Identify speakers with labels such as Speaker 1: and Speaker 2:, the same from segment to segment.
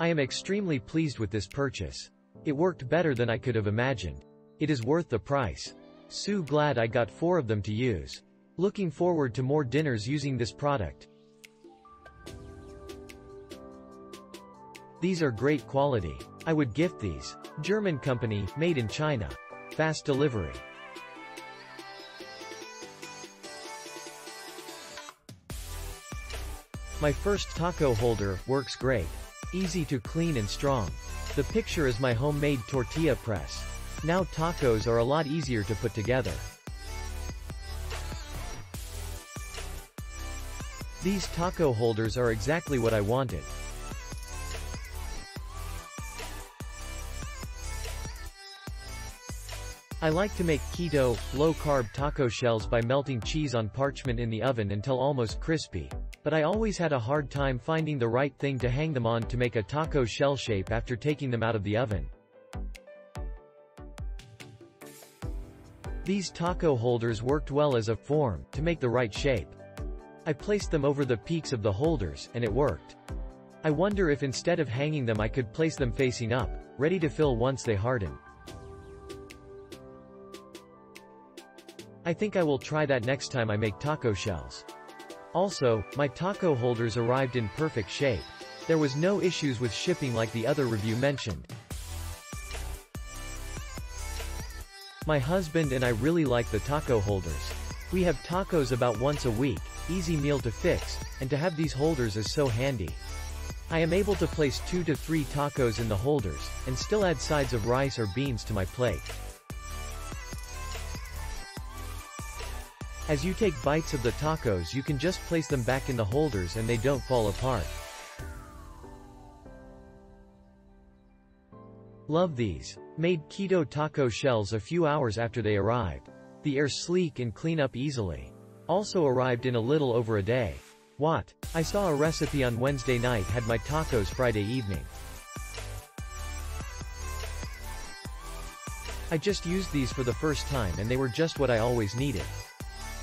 Speaker 1: I am extremely pleased with this purchase. It worked better than I could have imagined. It is worth the price. So glad I got 4 of them to use. Looking forward to more dinners using this product. These are great quality. I would gift these. German company, made in China. Fast delivery. My first taco holder works great. Easy to clean and strong. The picture is my homemade tortilla press. Now tacos are a lot easier to put together. These taco holders are exactly what I wanted. I like to make keto, low-carb taco shells by melting cheese on parchment in the oven until almost crispy, but I always had a hard time finding the right thing to hang them on to make a taco shell shape after taking them out of the oven. These taco holders worked well as a form, to make the right shape. I placed them over the peaks of the holders, and it worked. I wonder if instead of hanging them I could place them facing up, ready to fill once they harden. I think I will try that next time I make taco shells. Also, my taco holders arrived in perfect shape. There was no issues with shipping like the other review mentioned. My husband and I really like the taco holders. We have tacos about once a week, easy meal to fix, and to have these holders is so handy. I am able to place 2 to 3 tacos in the holders, and still add sides of rice or beans to my plate. As you take bites of the tacos you can just place them back in the holders and they don't fall apart. Love these. Made keto taco shells a few hours after they arrived. The are sleek and clean up easily. Also arrived in a little over a day. What? I saw a recipe on Wednesday night, had my tacos Friday evening. I just used these for the first time and they were just what I always needed.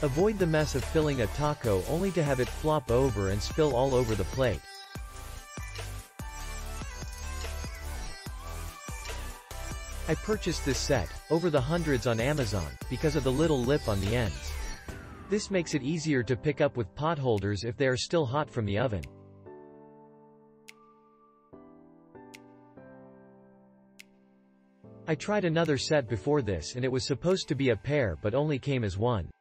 Speaker 1: Avoid the mess of filling a taco only to have it flop over and spill all over the plate. I purchased this set, over the hundreds on Amazon, because of the little lip on the ends. This makes it easier to pick up with pot holders if they are still hot from the oven. I tried another set before this and it was supposed to be a pair but only came as one.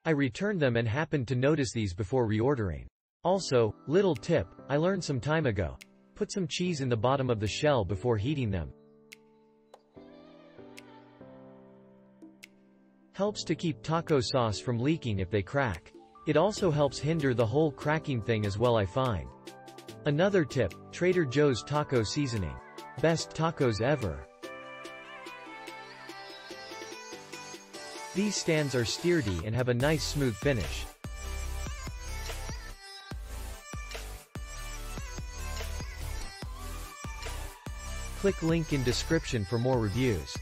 Speaker 1: I returned them and happened to notice these before reordering. Also, little tip, I learned some time ago. Put some cheese in the bottom of the shell before heating them. Helps to keep taco sauce from leaking if they crack. It also helps hinder the whole cracking thing as well, I find. Another tip, Trader Joe's taco seasoning. Best tacos ever. These stands are sturdy and have a nice smooth finish. Click link in description for more reviews.